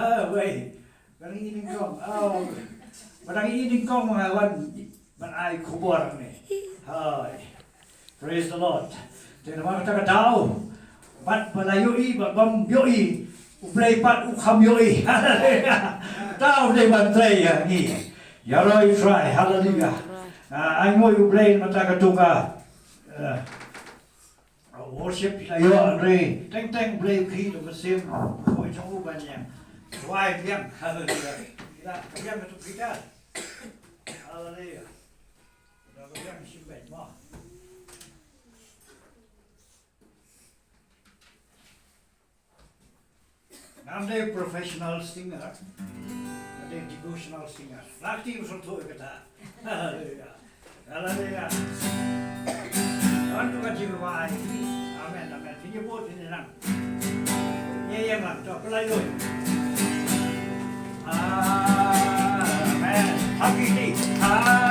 Wait, bạn nghĩ đến con, bạn nghĩ đến con mà bạn ai không buồn này, praise the Lord. Thế là bạn ta đau, bạn là yoi, bạn bom yoi, play bạn ukam yoi, hallelujah. Đau đây bạn play à nhỉ, giờ rồi try, hallelujah. Anh ngồi play mà ta cái tung worship là yo Andre, teng play khi tụi mình xem, ngồi trong u ban nhạc. Why biang? Hallelujah. Kita biang untuk kita. Hallelujah. Kita biang simpan mah. Namanya professional singer, ada devotional singer. Lagi usul tu kita. Hallelujah. Hallelujah. Tuhan jiwa why. Amen. Amen. Ini buat ini nang. Ini yang lang. Coba pelai dulu. Amen. Hakiki. Amen.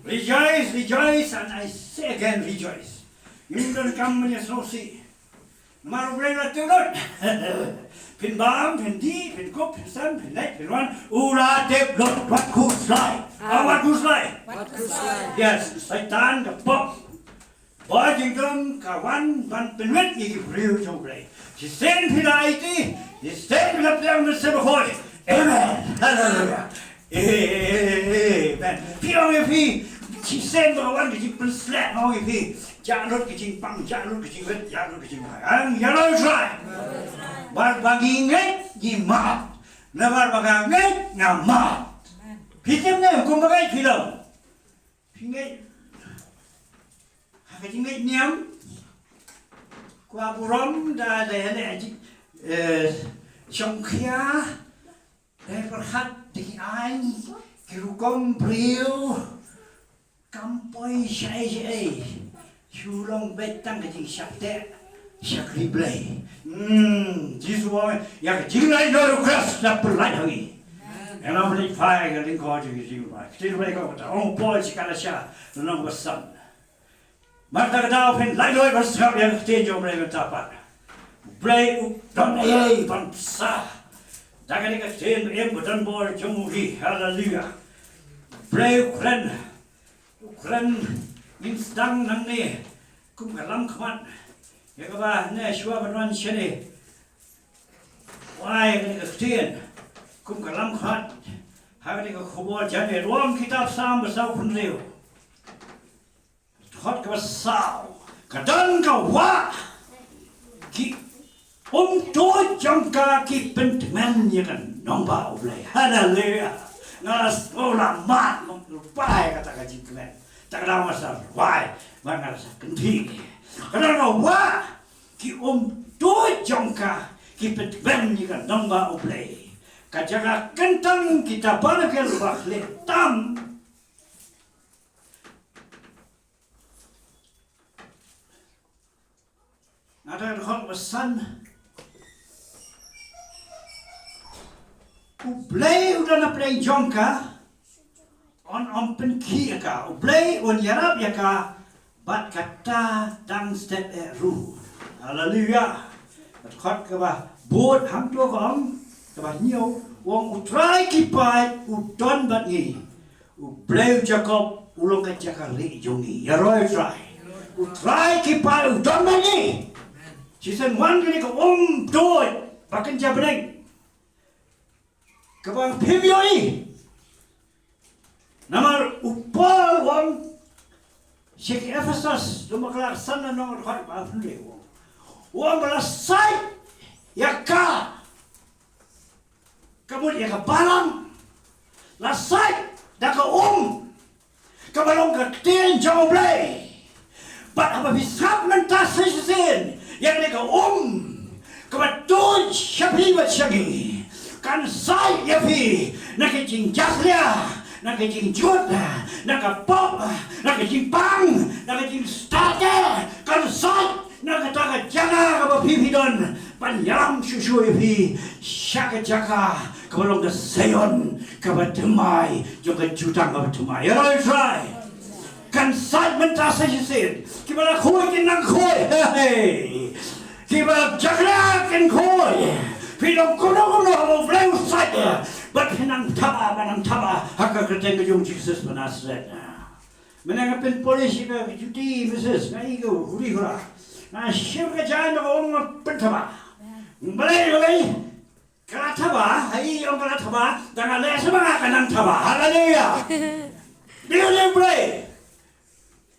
Rejoice, rejoice, and I say again, rejoice. You don't come when you so see. No matter where you're at, pin bomb, pin D, pin cup, pin sun, pin light, pin one. Ura de blood, what could fly? What could fly? What could fly? Yes, Satan, the pop. Boy, you don't come one pin wet, you give real to play. She stand pin IT, you stand up there on the silver hoy. Amen. Hallelujah. Amen.พี่ชีเส้นบอกว่าจริงเป็นแสลงเอาพี่จานรถจริงปังจานรถจริงเวทจานรถจริงอะไรอย่าเราใช้บางบางยิ่งเงี้ยยิ่งมาแล้วบางบางเงี้ยงามมาพี่เจ้าเนี่ยคุณมาไงพี่เราพี่เงี้ยหากจริงเงี้ยเนี่ยกว่าบุรุษได้เนี่ยชงเขียได้ประคัดที่ไอ้กิรุกรมเปรี้ยวกำปอยใช่ชูลงเบ็ดตั้งกระจิงชักเตะชักรีบเลยจีสวอยอยากจิงไรโดนครัสนับเป็นไรทั้งนี้แล้วเราไม่ได้ไฟกันลิงคอจิงจิงไปที่เราไม่ก็จะองปอยสิการชาแล้วน้องก็สั่นมาตากระดาวเป็นไรโดยภาษาอย่างเตียนโยมเลยเป็นตาปัดเบรย์อุดตอนเอ้ยปันซา Jangan dikasih bukan bor jumhi haleluya. Brave Ukraine minstang nang ni kum kalam khamat. Ya kaba ne shua banwan shene. Wai ni kasih kum kalam khamat. Hari ni khubur jane ruam kitab sam besau pun leu. Hot kaba sao. Kadang kau wa ki tôi trong ca cái bên men như cái nông bảo này hallelujah nó số làm mát nó bài cái ta cái gì cái ta cái nào mà sao bài mà nó sao kinh thị cái đó là quá cái tôi trong ca cái bên men như cái nông bảo này cái jaga kentang kita pada cái luar le tam ada orang pesan Ublay udah na play Jong ka on pen ki ka ublay on yarap ya ka bat kata dang step ru haleluya khot ka ba bot ham tua kom ka ba nhiều wong utrai ki pai udon bat ngi ublay Jacob ulong ka jakali jongi ya roi try utrai ki pai udon bat ngi season 1 kali ka doi bakan jabreng Kabang PBOE Nama upal wang Syekh Ephesus Lumaklar sana nomor khad maafun le wang balasai Yaka Kabut yaka balang Lasai Daka Kabalong katin jauh blay Bat apa bisap mentas sesin Yang deka Kabatun syabi bat syagi kan sai ya phi na cái chinh chắc lia na cái chinh chuột na cái pop na cái chinh pang na cái chinh start kan sai na cái ta cái jaga ka phi don pan yam shu shu phi sha cái jaga ka long cái seyon ka ba thmai jo cái chutang ka thmai ya rồi try kan sai man ta sai sin ki ba khoi kin nang khoi ki ba jaga kin khoi Film kono mau fleu saja, but hinang taba, haka keteng ke Jong Jesus menasret. Menang pen polisi ke cuti Mrs. Ngai ke huri hura. Nah siapa ke jalan orang pentaba. Balai, kalau taba, hai orang kalau taba, jangan les semangat kanang taba. Haleluya. Dia boleh.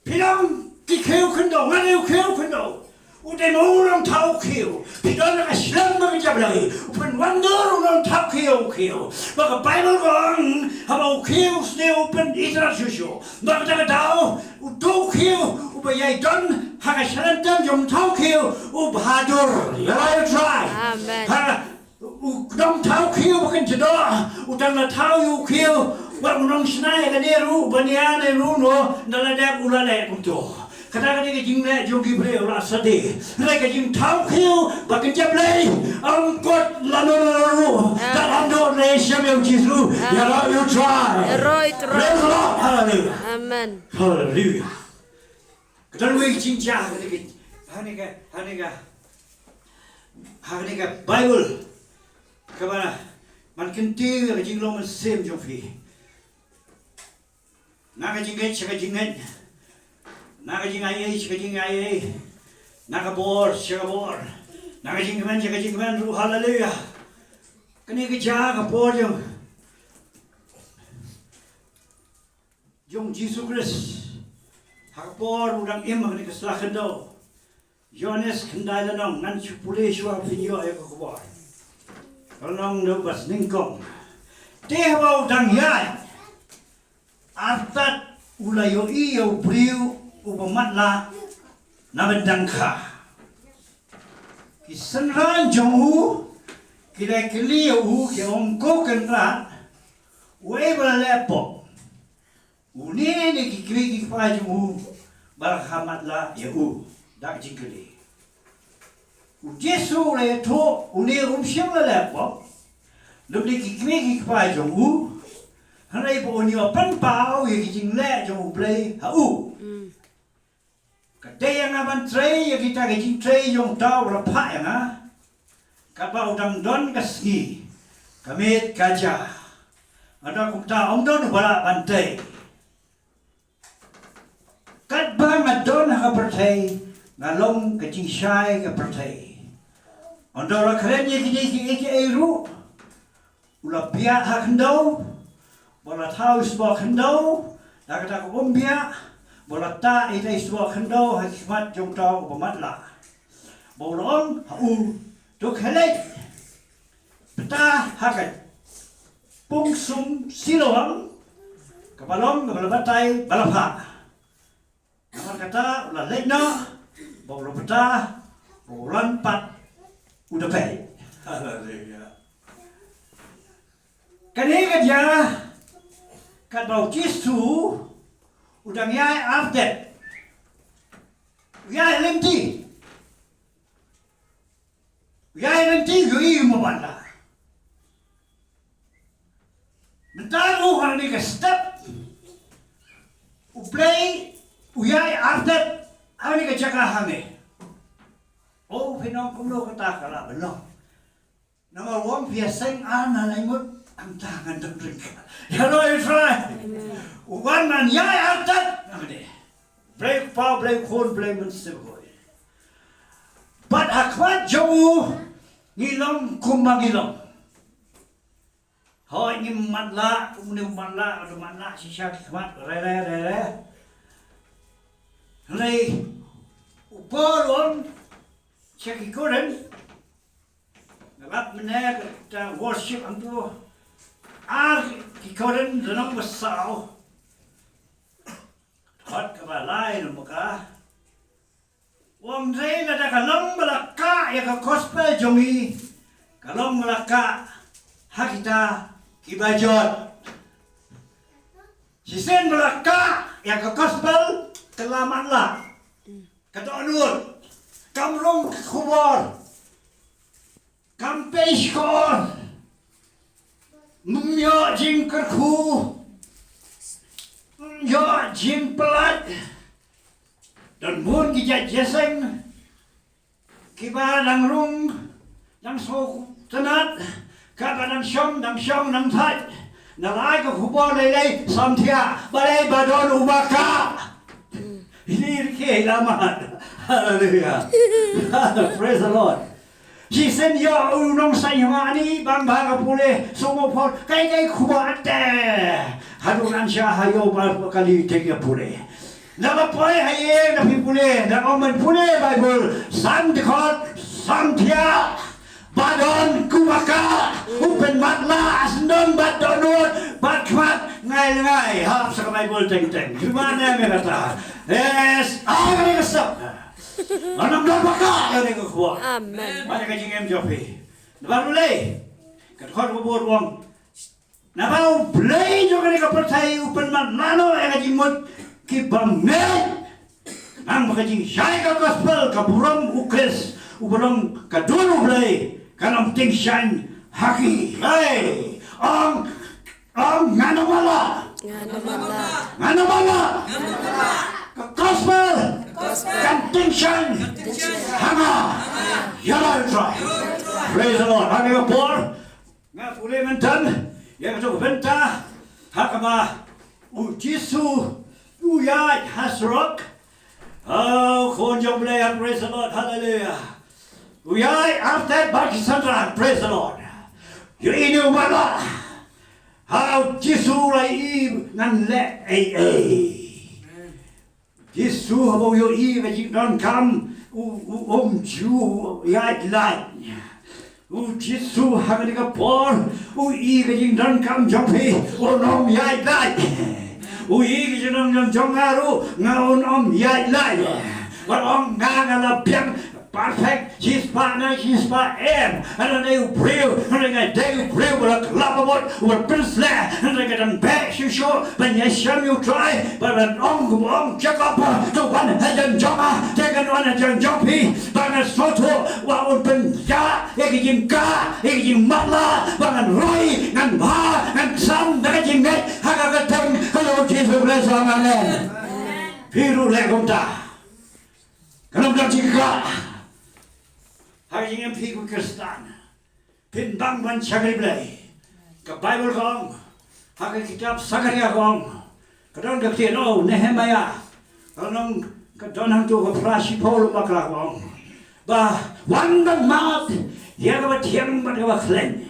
Film kikeu kendo, ngai keu kendo. Udah mau orang tahu kau, tidak nak Islam berjab lagi. Upen wonder orang tahu kau. Maka Bible orang hamau kau sendiri upen Israel susu. Maka tak tahu, udah kau, upaya don, hak Islam dan jom tahu kau, ubahadur. Ya try. Amen. Dong tahu kau bukan cedera, udang tahu kau. Wak menong senai kan dia ru, banian ru no, naladak ulalek untuk. Kadang-kadang jing le jong gibre ora sade mereka jing tau khiu bakin jablay angkot lanu dalam do le syam jisu ya ra you try hallelujah amen hallelujah kadang we jing ja hanega bible kabana man kyntiew ka jinglong mynsiem jong phi na ka jing Nakajing ayay, nakabor, syakabor, nakajing keman, ruh haleluya. Kani keja kapor Jong Jesus Christ, hakapor udang imam kani keslakan do. Yones kendai lanong nan chupule shua pinyo ay kakabor. Kalong do bas ningkong. Tehwa udang yay, artat ulayo iyo briu. Upamatla nabendangka kisanran jonghu kila kiliu ke ongko kenra webala lepo unene kikwi pa jonghu barhamatla yau dak jingkeli Jesu le to une rumsyam la lepo lebli kikwi pa jonghu hanai po onyo pan pao ye jingle jonghu play hau Kadang aban tray ya kita kecing tray yang tahu rapat ya na, kapau dang don kasgi, Kamit kaja. Ada kumta ongdon wala bantay. Kat bang adon ha pertay ngalong kacing syai ka pertay. Ondo la keren ye ki eru. Ula pia ha kendo. Bola taus bo kendo. La kata ko umbia. Bola ta ite isbo kendo ha kismat jong tau bomat la. Bolong ha u to khelek. Peta hakat. Pung sum siloang kapalong kapalabatay balapha. Naman kata ulah lekna bawlo peta ulan pat udah pay. Haleluya. Kani dia kat bau kisu udah nyai update. Ya lemti. Ya lemti yui mabanda. Mentaru hal ni ke step uplay uyai update hal ni ke cakap hame. Oh pinong kumlo kata kala belum. Nama wong biaseng ana laimut ang tangan dendring. Ya lo try. Uwan man yai update namade. Break power break khôn break mynsiem. But akwat jomu ngilong kumangilong. Hoi ni matla, kemudian matla, ada matla sisa kimat, rere. Hari upalon cek ikoran, ngalap mana kita worship antu, ikoran dalam besar, hot kebalai muka, wong zain ada kalong melaka ya ke gospel jongi, kalong melaka hak kita Kibajot. Si sen belaka yang ke gospel kelamatlah. Kata nur. Kamrong kubor. Kampeish kor. Myo jing kerku. Myo jing pelat. Dan mun kijat jeseng. Kiba dang rung. Dang so tenat. Kata nang syong nang thai nalai ka khubor lei samthia balai badon ubaka ini ke lama. Hallelujah. Praise the Lord. She said yo unong sai mani bang bang pule somo phot kai khubor ate hadun ansha hayo bar kali tege pule na poi haye na pule na omen pule Bible samthia samthia Badon kubaka upen matla asndon badonut badkmat ngai hap sakamai bol teng gimana merata yes ari kesap anam don baka ari ko kuat amen mana kajing em jopi baru le kat khot bobor wong na bau play jo kani ka percaya upen matla no e kajing mut ki bamel ang kajing syai ka gospel ka buram ukes uburam ka dulu play Kanam tingsan haki, hey, ang nganamala, gospel, kan tingsan, hanga, yala try. Praise the Lord. Hani kapor, nga puli mentan, yang tu benta, hakama, Jisu, uyat hasrok, oh, konjong belaya, praise the Lord, hallelujah. Uyai after Bakisandra, praise the Lord. You inu mala. How Jisu lai ngan le Jisu habo yo vajik don kam chu yai lai. Jisu hagani ka por vajik don kam jopi onom yai lai. Vajik don jongaru ngaonom yai lai. Warong ngala piang perfect, she's partner, she's part M. And then they pray, and then they pray with a club about, with a prince there, and they get them back, you sure, when you show you try, but an check up to one head and jumper, take an one and jumpy, but a photo, what would be ya, eggy car, eggy mother, but a roy, and bar, and some magic net, Hagagatang, hello, Jesus, bless our man. Piru Legota. Kalau dah jika hari ini pergi ke Kristan, pindang ban cakap belai, ke Bible kong hak kitab Sakaria kong kadang ke tiano Nehemia kadang kadang hang tu ke Prasipol makla kong ba wandang mat ya ke tiang ba ke klen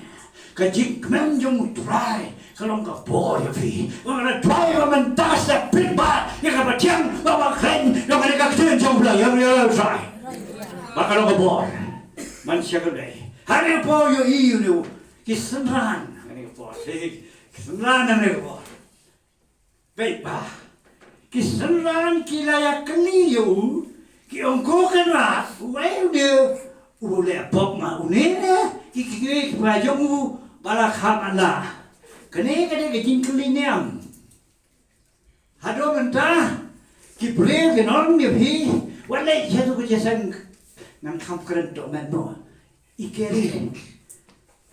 ke jik men jong try kalau ke bor ya fi orang try orang tas tak pin ba ya ke tiang ba klen yang mereka keten jong bla ya try ba kalau ke bor man siagai hari po yo iu kisenran hari po kisenran hari po baik ba kisenran kilaya keliu ki ongko kenat uai udah ule pop ma unene ki bajomu balakhamana kene ke jingkliniam hado mentah ki brave non ni phi walai jadu ke jasang nang kham kren do man no ikeri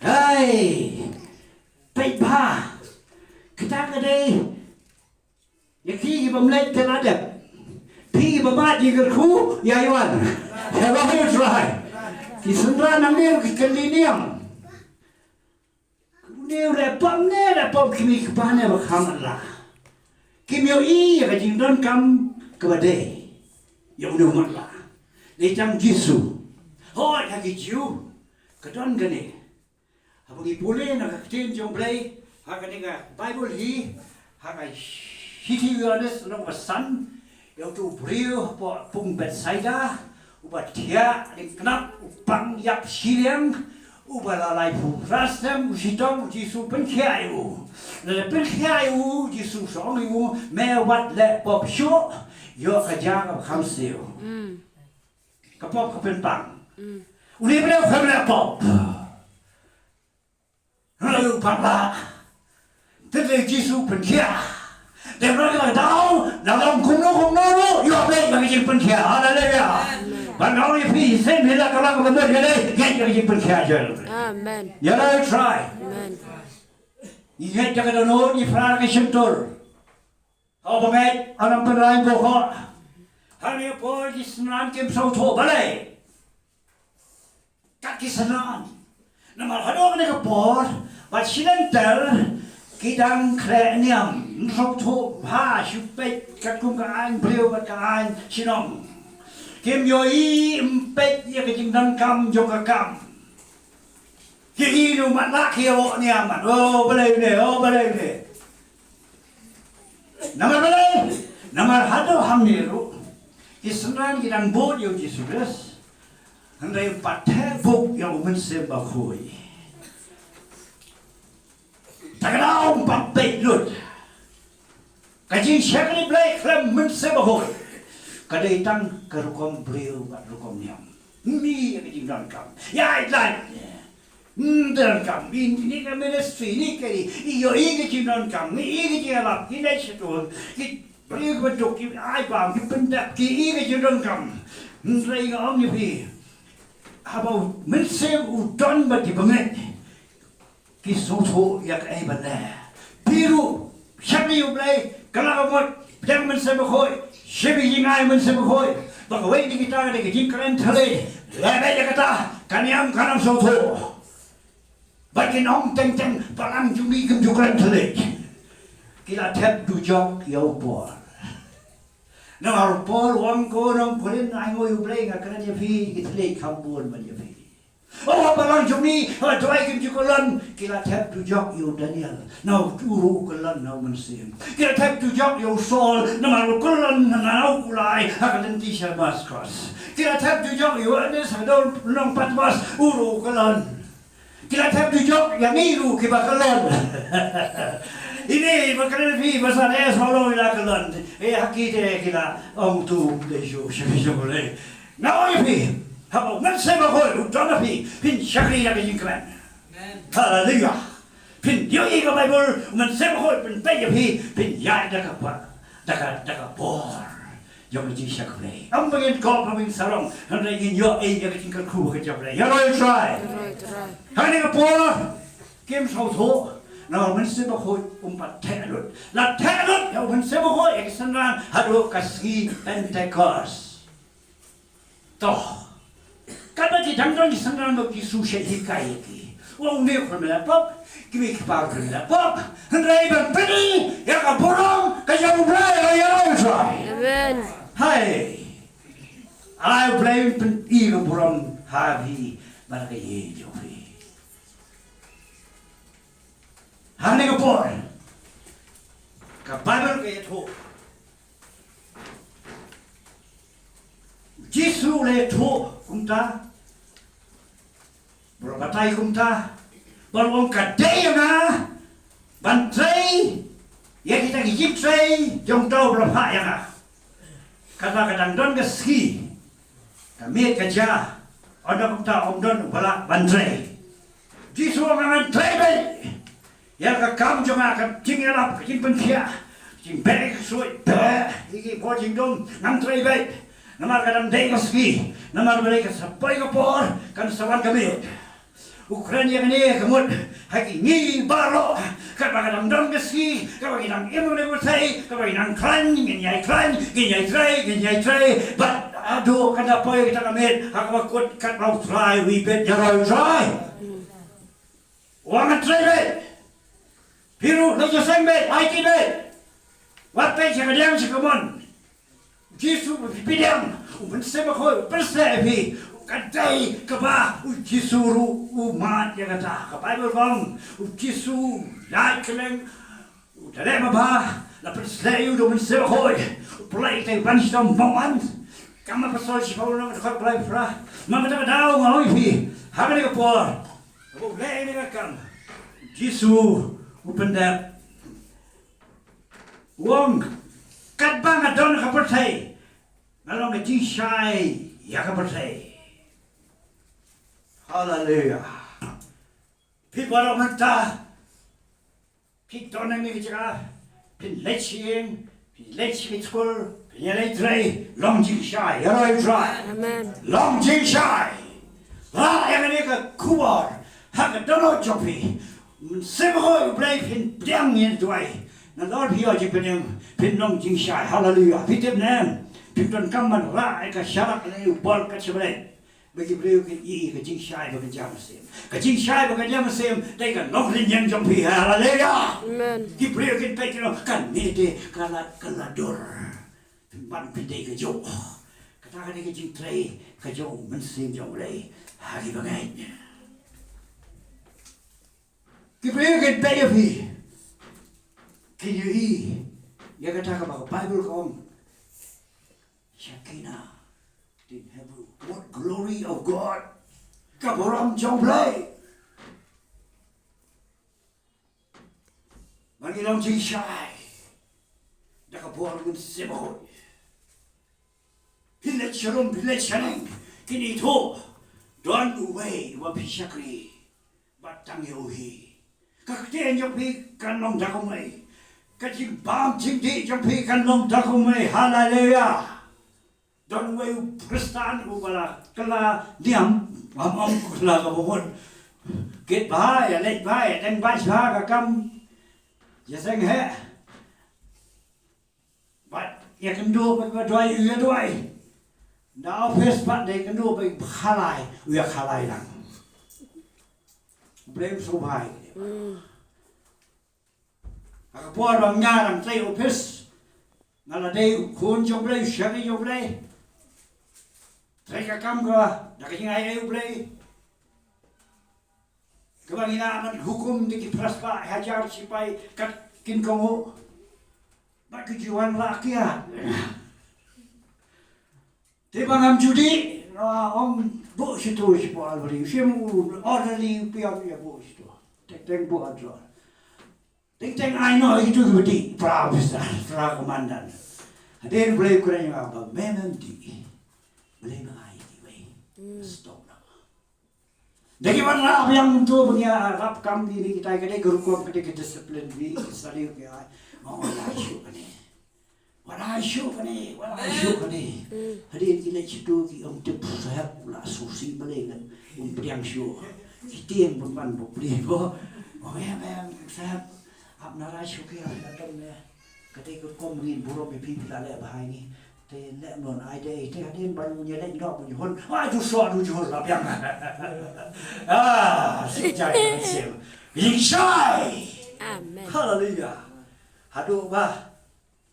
hai pai ba kita kade yaki bamlai teladap pi babat digerku ya yawan have a try kisendra namir keliniam ne repam kimi kepane bakhamala kimyo I ka jingdon kam kabade yang ne umalla le jam jisu hoi ka kiju kadon gane habagi pole na ka tin jong play ha ka ninga Bible hi ha ka hiti yones no san yang tu brio po pung Bethsaida ubat dia kenap upang yap siliang ubalalai pu rastem usitong jisu penkiayu le penkiayu jisu songiu mewat le pop sho yo kaja ka khamseu ka pop ka penpang uli bre khamle pop halu pala tete jisu penkia để nói là đau lòng không nó yo bre ka jisu penkia haleluya bạn nói phi xem hiện là các bạn có vấn đề đây nghe cho cái phần khai chơi Amen. giờ đây try Amen. nghe cho cái đó nói đi phá cái chân tôi họ bảo nghe anh em bên này của họ hắn yêu bố đi sanh kiếm sâu thô bà đây các cái sanh nằm ở đó cái bố và xin anh tell cái đang khỏe niệm sâu thô ha chụp bê các công các anh bêu các anh xin ông Kim yo I impet ya ke jingdan kam jo ka kam. Ki I no mat la ki o ni amat. Balai ne. Namar hado hamniru. Ki senran ki dan bod yo Jesus. Handai pathe buk yo mynsiem ba khoi. Tagadau pak pe lut. Ka jing shakli blai klam mynsiem ba khoi. Kadai tang kerukom beliau buat rukom niam. Ni yang jingdan kam. Ya ilan. Dan kam ini kan ministry ni kali. Iyo ini jingdan kam. Ni ini jingalap. Ini setu. Beliau bentuk ki ai bang ki pendak ki ini jingdan kam. Nrai ngam ni pi. Abau mynsiem udon bagi banget. Ki soto yak ai bana. Biru syakli ublai kalakot yang mynsiem khoi. Sibi jingai mynsiem khoi bagawai di kita de jing kren thale lebe ya kata kaniam kanam soto bakin ong teng palang jumi kem jukren thale kila thep du jok yo por na ar por wang ko nong polin ai ngoi ublei nga kren ya phi ki thale khambon man ya phi oh palang jumi toai kem jukolan kila thep du jok yo Daniel now turu kolan now mynsiem kila thep du jok yo Saul na maru kolan na now kulai hakalan ti siya Damascus kila thep du jok yo Anes hadol nong Patmos uru kolan kila thep du jok yamiru ki bakalan ini bakalan fi basane solo ila kolan hakite kila ong tu de jo siya boleh now fi How mynsiem khoi udon pi pin shakri ya ke jingkran hallelujah pin yo I ka Bible mynsiem khoi pin pe ya pin ya da ka bor yo ke jing shakri am bagin ko paming sarong han dai in yo ai ya ke jingkran khu ke jabre ya roi try hani ka bor kim so tho na mynsiem khoi pat thelut la thelut yo mynsiem khoi ek sanran hadu kasgi Pentecost to Kada di dangdang di sangran do kisu shehi kai ki. Wong ni kon mela pop, kimi pa kon mela pop. Hendrai ban pedi, ya ka borong, ka ya blai ya try. Amen. Hai. I blame pen I ka borong ha bi ba ka ye jo fi. Ha ni ka por. Ka Bible ka ye tho. Jisu le tho kum ta. Berbatai kum ta. Balong ka day na. Ban tray. Ya kita gigit tray jong tau berapa ya na. Kata kadang don ke ski. Kami kerja. Ada kum ta om don bala ban tray. Jisu ngan tray bay. Ya ka kam jong ka jingelap jing penkia. Jing bek suai be. Iki bo jing dong ngan tray bay. Namar kadang day ke ski. Namar mereka sampai ke por kan sawan kami. Ukraina ni kemud haki ni baro kadang dong besi kadang emu ne bertai kadang klan nyai try but aduh kada poy kita kamet hak makut kat mau try we bet jaroi try wang try bet piru lo sang bet IT bet wat pe kadang sikamon Jisu bidang unsema ko persevi kadai kaba Jisuru umat yang kata ka Bible bang Jisu lai keleng dale maba la persevi do unsema ko play te banstom bongan kama pasal si Paulo ka play fra mama ta daw ngoi fi haga ni ko ko le ni kan Jisu upenda wong kat bang adon ka pertai nalong ke jishai ya ka pertai. Hallelujah. People don't want to. People don't need to. People let you in. People let you in school. People let you long jing shy. You're right, right. Amen. Long jing shy. Ah, I'm going to kuar. Have a donut choppy. Several brave in damn in the way. Now, Lord, here you pin long jing shy. Hallelujah. People name. People don't come and lie. I can shut up and you ball catch a break. Bagi beliau ke ke jing syai bagi jam sem. Ke jing syai bagi jam sem, dai kan nok lin yang jom pi haleluya. Amen. Ki beliau ke pe kan ni de kalat kalador. Ban pi dai ke jo. Kata kan ke jing trai ke jo mynsiem jom lei. Hari bangai. Ki beliau ke pe pi. Ki i ya kata ka Bible kom. Shakina in Hebrew. What glory of God! Kaboram jomblay. Mangilang jishai. Nakaboram mynsiem. Pilet shalom pilet shaneng. Kinito. Don uway wapishakri. Batang yohi. Kakten yopi kanong dakumay. Kajing bam jingdi yopi kanong dakumay. Hallelujah. Don way Kristan ubala kala diam among kala kabon get bahaya let bahaya dan bahaya ka kam ya sang he but ya kan do ba doi ya doi now first part they kan do ba khalai ya khalai lang blame so bhai ka por bang nya lang sai office ngala dei khun jong blai shari jong blai Teka kam ka, nakikingay ayo play. Kabang inaaman hukum di kipraspa, hajar sipay kat kinkongo. Bakit juan rakyat? Diba ngam judi, om bo situ si po alwari. Siya mo orderly piyag bo situ. Tek bo adro. Tek ay no, ito gawati. Pravista, pra komandan. Hadin play ko rin yung abang, menon di. Boleh mengaji we, stop lah. Dari mana yang tu punya rap kam diri kita kena gerukom kita disiplin we, sali ke ay, oh wala syuk ni. Hari ini citu ki tep sehat pula susi boleh kan, priang syuk. Kita yang berpan boleh bo, oh ya sehat, ab nara syuk ya datang ni. Kata gerukom ngin buruk pipi lale bahai ni. lẽ mồn ai đây thế đến bao nhiêu lên đó bao nhiêu hôn ai chú sợ chú hôn làm yang xin chào anh chị yên sai hallelujah hadu ba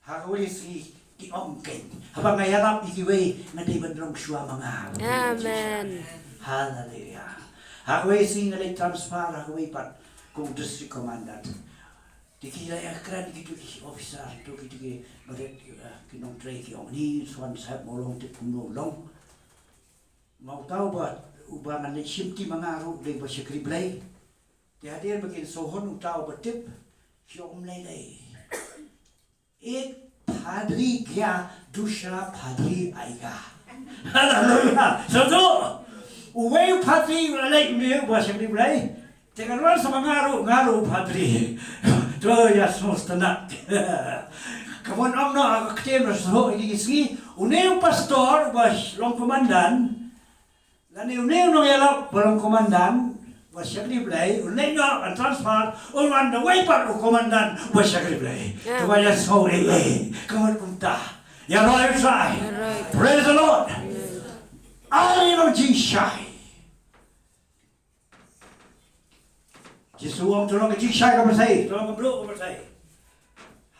hagawisi ki ongken haba ngayarap ikiwe na di bandrong shua mga amen hallelujah hagawisi na transfer hagawai pat kung district commandant dikira ya kran gitu ki officer tu gitu ki badet ki nong tray ki ong ni swan sahab molong te kuno long mau tahu ba ubangan ni simti mangaru de ba sekri blai dia hadir bagian sohon tahu betip si om lele ek padri kya dusra padri aiga haleluya satu uwe padri lele me ba sekri blai tekan wan sama ngaru padri tu ya semesta nak. Kawan om no aku ketemu so ini sini. Uneu pastor bas long komandan. Lani uneu no yalap long komandan bas syakri belai. Uneu no transfer. Unan the way part komandan bas syakri belai. Tu ya so kawan kunta. Ya roy sai. Praise the Lord. I know Jesus. Jisu om tolong ke jisai kamu saya, tolong keblok kamu saya.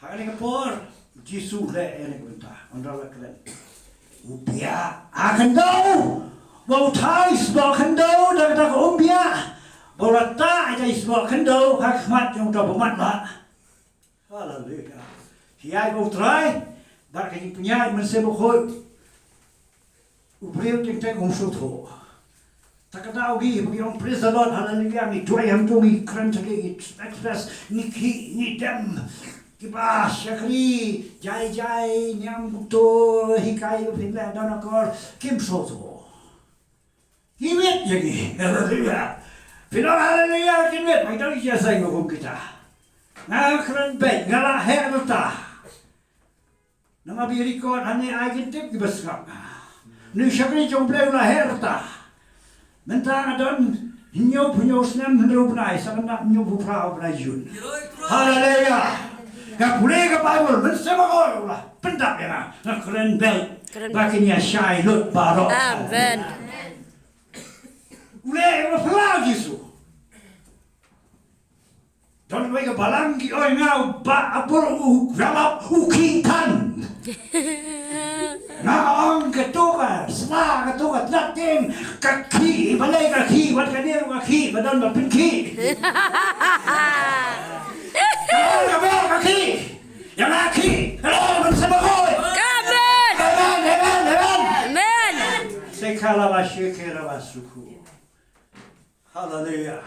Hari ni kapor, Jisu le ni kebentar, ondal keren. Upia akan tahu, bau thais bau akan tahu, dah kata upia, bau rata aja isbau akan tahu, hikmat yang dah bermat mak. Haleluya. Siapa bau try, dah kini punya mynsiem khoi. Ubriu tingtek umsuto. Takata ugi bagi orang praise the Lord hallelujah ni dua yang tu mi keren sekali express ni ki ni dem kiba syakri jai nyam buto hikai pindah dana kor kim soto kiwet lagi hallelujah pindah hallelujah kiwet mai tahu dia saya ngomong kita ngal keren baik ngalah herta nama birikot hanya agin tip kibaskan ni syakri jombleu lah herta mentang adon hinyo punyo senam hendro punai sangat hinyo puprao punai jun. Haleluya. Kau boleh ke Bible mynsiem kau lah pendak ya nak keren bel bakinya syai lut barok. Amen. Boleh berpelau Yesus. Jangan mereka balangi oi ngau ba apur galap ukitan. Naong ketua, semua ketua natin kaki, balai kaki, buat kadir kaki, badan berpinki. Kalau kabel kaki, yang kaki, kalau mynsiem koi. Amen. Amen. Sekala basyikira basuku. Haleluya.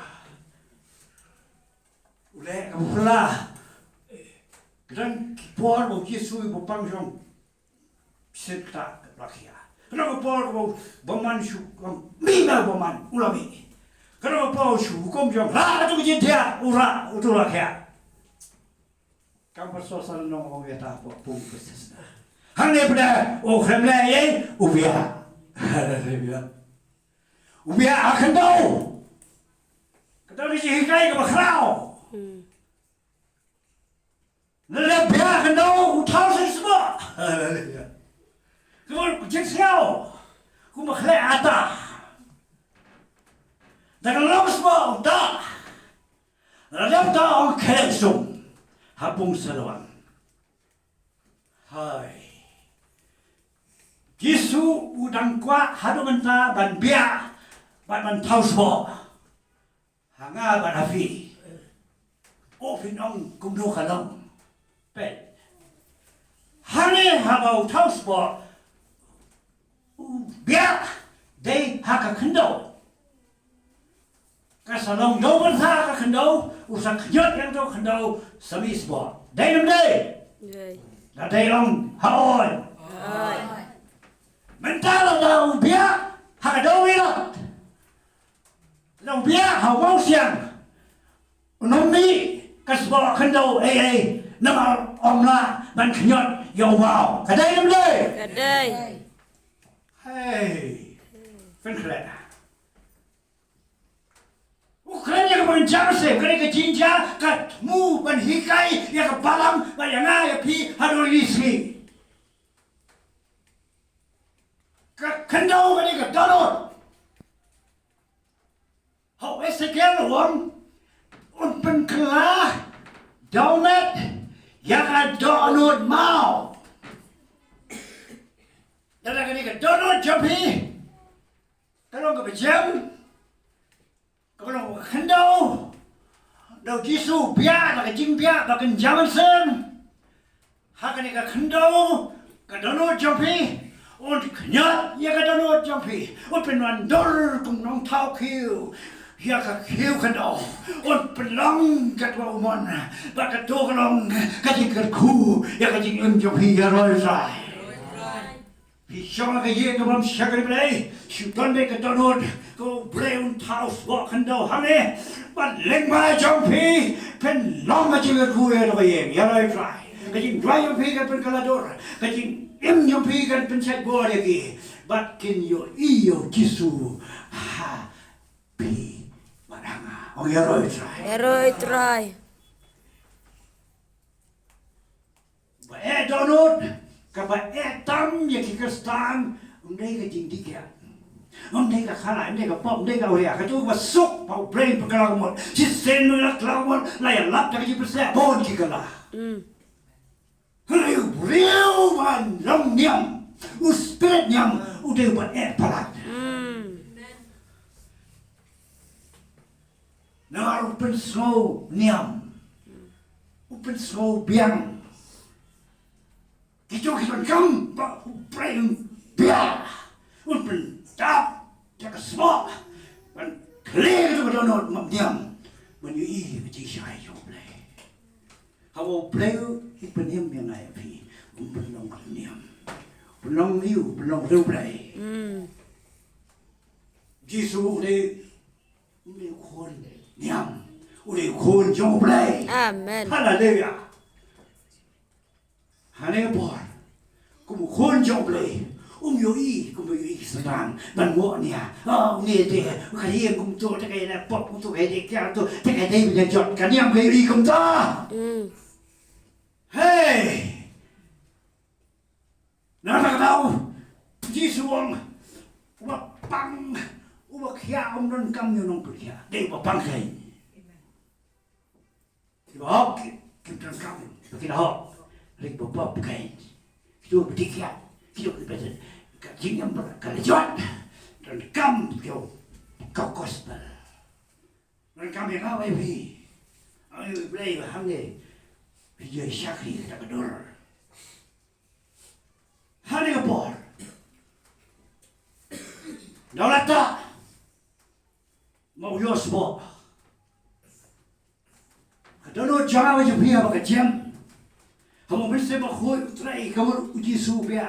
Ulek kamu pelah. Kedan kipuan mau Yesus mau pangjong. Serta rakyat. Kenapa Paul berman syukur, mina berman ulami. Kenapa Paul syukur jom, lah tu kejadian ura itu rakyat. Kamu bersoal nong orang kata apa pun kesesna. Hanya pada orang lain ubia, ubia akan tahu. Kita ni hikai kebakrau. Lebih akan tahu utang semua. Kau jengsiau, kau maklai ada. Dengan lama semua dah. Dalam dah orang kelesung, habung seluan. Hai, Yesus udang kuat hadu mentah ban biak, ban tahu semua. Hanga ban afi. Oh pinong kumdu kalong, pet. Hane habau tahu semua. Biar day haka kendo, kasalong do bersa kendo, usak kejut yang do kendo semis bo. Day nam day, dah day long haoy. Mental lau biar haka do wilat, lau biar hawau siang, nomi kasbo kendo nama omla ban kejut yau mau. Kadai nam day. Kadai. Hey, keren. Keren yang mencari sih, keren ke jinja, kat mu ban hikai, ya ke balam, ban yang ya pi haru isi. khăn đâu cái này cái đó rồi hậu ấy sẽ kéo là uống uống bên cửa đâu nét ya cái đó nốt mau đó là cái này cái đó nốt chấm hi cái đó cái bị chém cái đó khăn đâu đầu Giêsu bia là cái chim bia và cái jaman sen ha cái này cái khăn đâu cái đó nốt chấm hi und knat ya cái đó nốt chấm hi und bên ngoài đôi cùng nong thao khiêu ya cái khiêu khăn đâu und bên long cái vào mòn và cái tô cái long cái gì cái khu ya cái gì chấm hi ya rồi rồiพี่ชอบcái gìก็มันชักกันไปเลยชุดตอนเด็กก็ตอนนู้นก็เบรนเท้าสวอกันเดาฮันเนี่ยบัดเล็งมาจอมพี่เป็นล้อมมาจิกคุยตัวเองอย่าเลยไฟก็จริงไรจอมพี่กันเป็นกระดอนก็จริงจอมพี่กันเป็นเช็ดบัวเด็กบัดกินอยู่อีอยู่จิสูฮาพี่บัดฮังอ่ะอย่าเลยไฟ Eroi try. บัดตอนนู้นกับตั้มอย่างที่กระสานได้ก็จริงที่แก่ได้ก็ขนาดได้ก็ป้อมได้ก็เรียกก็ตัวว่าสุกเผาเบรนประกลางหมดชิดเซนมือละกลางหมดไล่ลับจากที่ประเสริฐบนกี่กะละเฮ้ยเรียวมันลงเนียมอุสเปรตเนียมอุเดียวมันพลัดน่าอุปนโซเนียมอุปนโซเบียงkita kam brain bia un pen tap tak small man clear to the not madiam when you eat the chi shai you play how play it pen him yang ai pi un pen long niam pen long liu pen long liu play Giêsu de khôn niam de khôn jo play Amen. Hallelujah Hãy bỏ cũng khôn trọng lời yêu ý cũng yêu ý sang bằng ngộ nè nghe thì cái yên cũng tôi cái này bọc cũng tôi cái này kéo tôi cái này bây giờ chọn cái niệm cái đi không ta hey nó là đâu Giêsu ông mà băng mà kia ông nên cầm như nông kia đây mà băng cái thì họ kim trăng cầm cái đó Rik bapa bukan itu bertiga itu betul kajingnya berkalajot dan kam kau gospel dan kam yang awal ini ayo beli bahan ni video syakri kita kedor hari apa daulat tak mau yosbo kedor jangan macam dia pakai jam kamu mesti berkhoi utrai kamu uji subia.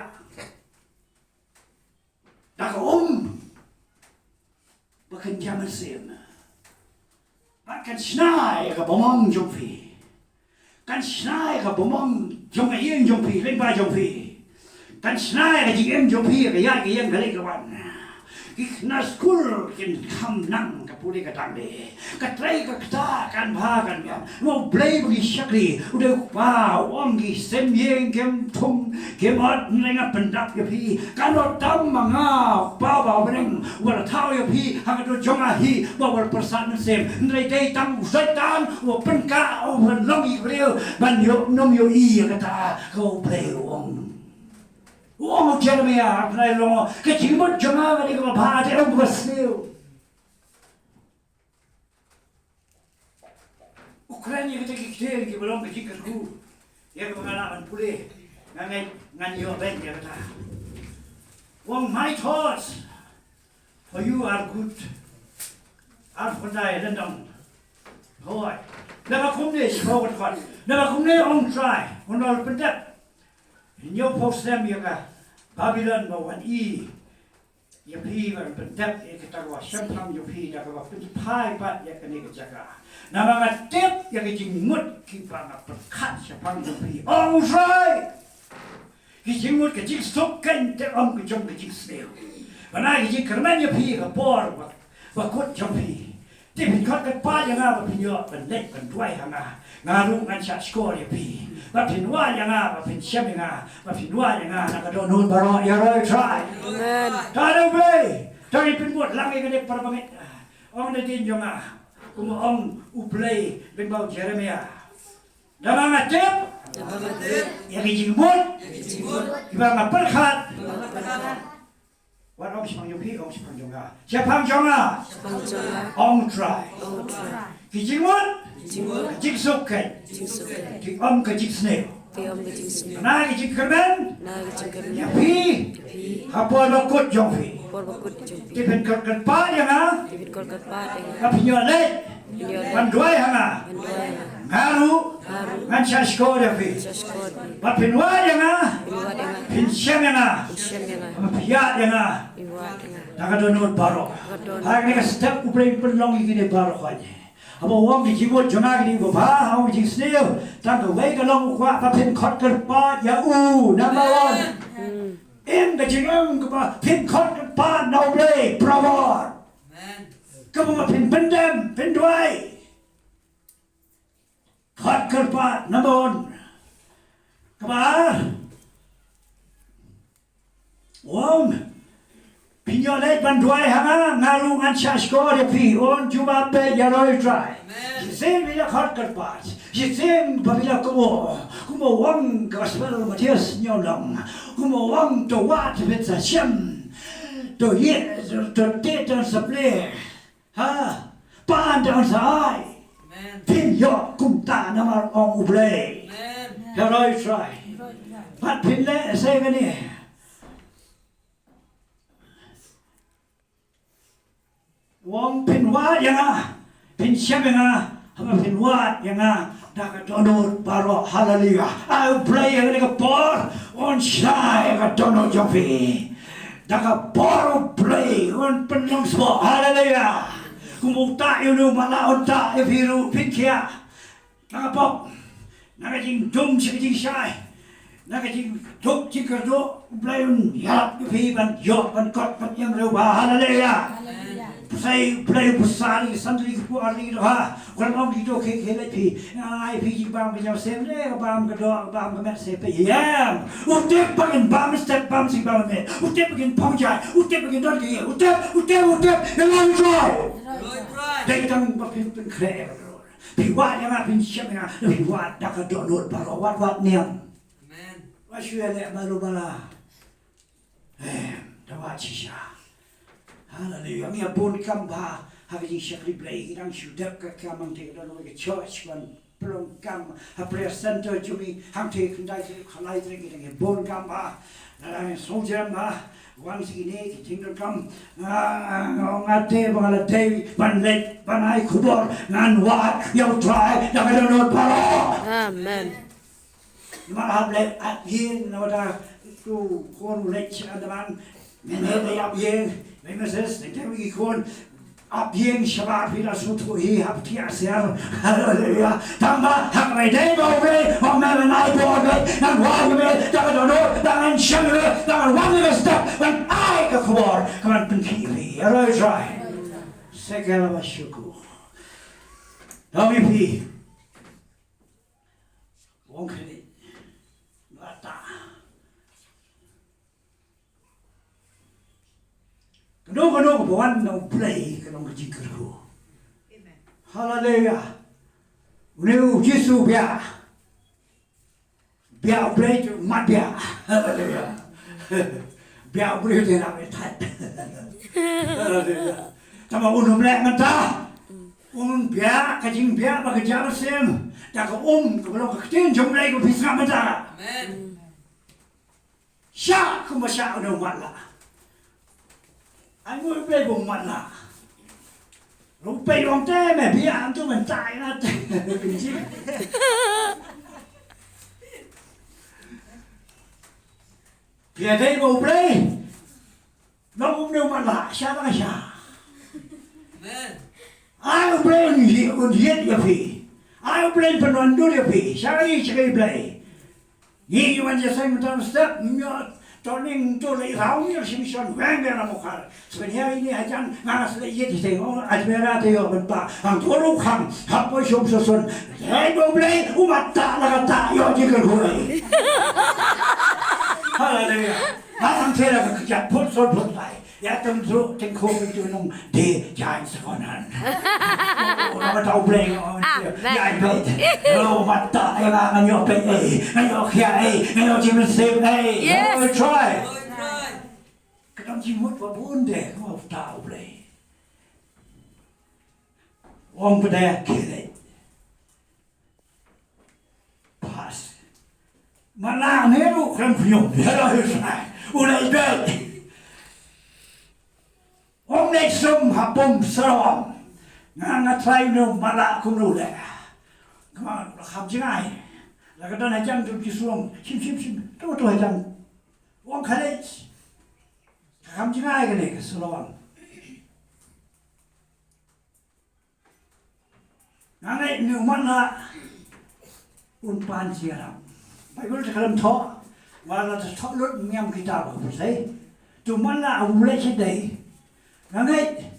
Dak bukan zaman sem. Bahkan snai ka bomong jompi. Kan snai ka bomong jong ien jompi, lemba jompi. Kan snai ka jing jompi ka ya ka yang kali kawan. Kena skul kin kam nang ka puli ka tangde ka trai ka kta kan bha kan ya mo blai bagi syakri udah wow om gi sem yeng kem thum kem at nenga pendap ya pi kan ro tam manga ba ba beneng wala thao ya pi ha ka do jonga hi ba wal persan sem ndai dei tam setan wo pen ka o pen long i breu ban yo nom yo i ka ta ko breu om Uang Jeremia, apa yang lo? Kecimut cuma bagi kau baca orang berseru. Ukraina kita kikir kita belum kecik kerku. Ya pengalaman pulih, nganyo bank ya kata. Uang my thoughts for you are good. Are for die rendang. Hoi. Nama kumne sebab kot. Nama kumne on try. Honor pendat. Nhiều post them ya ka Babylon ba wan i ya pi ba pendap ya kita wa syam ya pi da ba pi pai ba ya ka ni ka jaga na ba tep ya ka jing mut ki ba na perkat syam ya pi all right ki jing mut ka jing stop kan te om ka jong ka jing sneo ba na ki jing kerman ya pi ka por ba kot ya pi ที่เป็นคนกันป้ายังไงว่าเป็นเยอะเป็นเล็กเป็นด้วยยังไงงานรุ่งงานชาติโกเรียพี่ว่าเป็นว่ายังไงว่าเป็นเชี่ยยังไงว่าเป็นว่ายังไงแล้วก็โดนนูนบารออย่าเลยทรายถ้าเราไปถ้าเป็นบทลังเองก็ได้ประมาณองค์ได้ยินยังไงกูมาองค์อุปเลยเป็นเบาเจเรมียดังนั้นเจ็บยังกินบุญที่บ้านมาเปิดขาดวันองค์สิพังยงพี่องค์สิพังยงอ่ะเชี่ยพังยงอ่ะองค์ทรายกินบุญกินสุขกันกินองค์ก็กินสเนลน่ากินกระเบนยังพี่หาปอดกดยงพี่ที่เป็นกันป้ายังไงกับพิญญาเล่มันด้วยยังไงงารู้งานชาติโกเรียพี่ว่าเป็นว่ายังไงเป็นเชี่ยยังไงมันพิยายังไงแล้วก็โดนนูนบารอหากนี่ก็สเต็ปอุปเรื่องเป็นลองอีกในบารอกันเอาบอกว่ามีจีบจงอากินกูพาเอาจริงสเนียวตั้งแต่เวก็ลองว่าเป็นคอดกันป้าอย่าอู้น้ำมันเอ็มก็จริงก็ว่าเป็นคอดกันป้าเราเลยปราบก็มาเป็นเดิมเป็นด้วยคอดกันป้าน้ำมันก็มาว้าวพิญญาเล็กบันด้วยฮะงาลูงานชาติโกเรียพี่อนจูบาเปยาลอยทรายยิ่งเส้นวิลาคอดกันป้ายิ่งเส้นบาวิลากูโมวังกับสเปรมาเทียสเนียลงกูโมวังตัววัดเป็นสัชมตัวเย่ตัวเตะตัวสเปรฮะป้านตัวสายพิญญากุมตานามาองอุเบลยาลอยทรายพัดพินเล่เซกันนี่วงเป็นวาดยังไงเป็นเชี่ยยังไงทำไมเป็นวาดยังไงดักโดนบารอฮาเลลูยาเอาเพลย์อะไรก็ปอร์วันชายก็โดนจงฟีดักปอร์เพลย์วันเป็นลงสปอร์ฮาเลลูยากูมุกตาอยู่นู่นมาลาอุตตาเอฟิรูพิเคียดักปอบนักจริงจงชิงจริงชายนักจริงทุกจริงกระโดดเพลย์ยับฟีมันยกมันกดมันยังเร็วกว่าฮาเลลูยาsaya play besar santri ku ari ha kalau gitu ke lagi ai pi bang punya semle bang kedua bang kemet sepe ya utep pagin bang step bang si bang me utep pagin pongjai utep pagin dot ke utep elang joy dai tang pagin pen kre pi wa ya ma pin siap ya pi wa dak do do baro wat niam amen wa shue le malu bala dawa chisha Hallelujah. Mi abon kamba having shakli play irang shudak ka kamang te do ke church one plong kam ha prayer center jumi hang te kndai se khalai te ke bon kamba la soldier ma wang si ne ki ting kam ngate bangala te ban let ban ai khubor nan wat yo try da ka do paro Amen. Ma hab le at yin no da tu kon le andaman men he up yin Wenn es ist, dann kann ich schon ab jeden Schabbat wieder so tun, hier habt ihr es ja, Halleluja. Dann haben wir den Bauweg, und wir haben einen Bauweg, dann wagen wir, dann dann schön wir, dann wagen wir es da, wenn ein geworden, kann man den Kiwi, Halleluja. Segala Bashuku. WP. Wonkeli. Lata. Kano buwan ng play kanong kajikar ko. Hallelujah. Uneu Yesu biya. Biya play to mat biya. Hallelujah. Biya play to na metat. Hallelujah. Tama unum le mata. Un biya kajing biya magajar sem. Da ka ko katin jom play ko pisna mata. Amen. Sha kuma sha no mala. Anh muốn về vùng mặt là lúc về vùng tê mẹ bị ăn cho mình chạy ra mình chứ phía đây vùng đây nó cũng đều mặt là sao đó sao ai cũng lên hiện được phi ai cũng lên phần luận đôi được phi sao đi chơi play nhìn như anhจะใส่มันทำ step เ Toning to le raunir simson wenger na mukha. Sebenarnya ini ajan ngas le ye ditengok admira teo benpa. Ang tolu kham hapo shom soson. Hei doble umat tak la tak yo jikel hui. Haleluya. Matang tera kerja put son put lai. Ya tentu tengko itu nong de jangan sekonan. Orang tahu bleng orang ya bet. Lo mata yang akan yo bet ngayo kia ngayo jimin save Yes. Try. Kadang jimut wabun deh, kau tahu bleng. Orang berdaya kiri. Pas. Mana neru kan punyom. Hello, udah bet. Om neksum hapum serom. Nga try no mala kumru le. Kamu kham jingai. Laga dan ajang tu disuang sim. Tu ajang. Wong khalej. Kham jingai kan ni serom. Nga ni mana unpan siaram. Baiklah sekarang thok. Wala thok lut miam kita apa sih? Tu mana awalnya sedih. Ngangai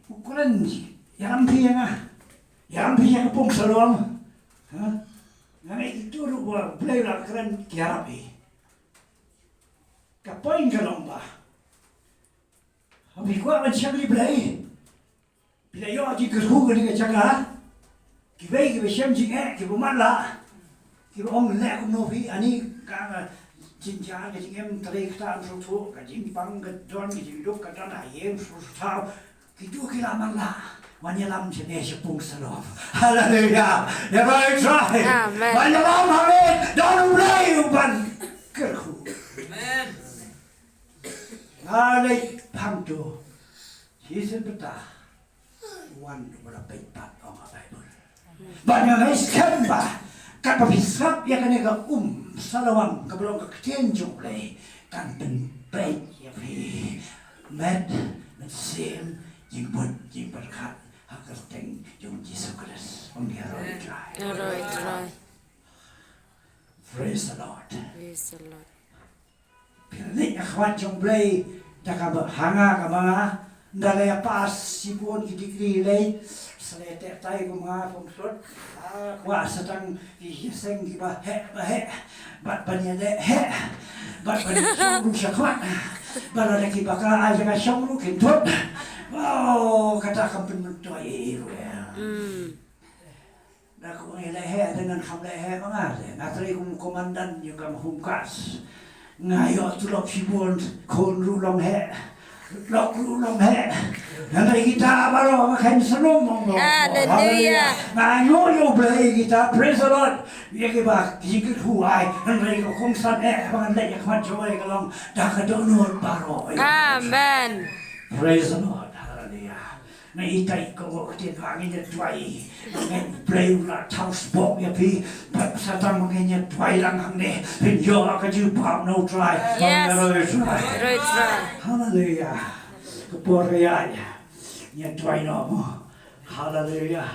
ukuran yang piang pung seluang, ngangai itu luar play lah keren kiarapi, kapoin kalomba, habis gua macam ni play, bila yo aji kerhu gini kecaga, kibai siam jinge kibu malah, kibu ong lek novi ani kang jinjang ke jingem tarik tan suatu ke jimpang ke don ke jiduk ke don ayam suatu itu kira mana wanyalam jenis sepung selom. Haleluya. Ya baik try. Amen. Wanyalam hamid dan mulai uban kerhu. Amen. Ngalai pangdo. Yesus betah. Wan berapa empat orang Bible. Banyak iskan bah. Kapa bisap ya kan ega salawang kabelong ketenjung le kan ben baik ya pi med mynsiem jing berkat hakar teng jong Yesus Kristus om dia roi try. Praise the Lord. Praise the Lord. Pilih akhwat jong blay jaka hanga ka mga ndalaya pas sipon kidikri le selete tay ko mga pungsot kwa satang iseng ki ba he bat banyade he bat banyade siya kwa bala lagi baka aja ka siyang kintot wow kata kampin to ay Naku ang lehe dengan kam lehe mga natri kong komandan yung kam humkas ngayo tulok sipon kon rulong he lok rulong he nanti kita baru makan senum Hallelujah. ngayo yung belai kita praise the Lord ya kita jikit huai nanti ko kong san bangan leyak manjoy kalong dakadonor baru Amen. praise the Lord hallelujah na ikai ko tin hangin ya tuai ngen play la taus bok ya pi satang ngen ya tuai lang hang ne pin yo ka ju pam no try Yes. try hallelujah kapor ya tuai no hallelujah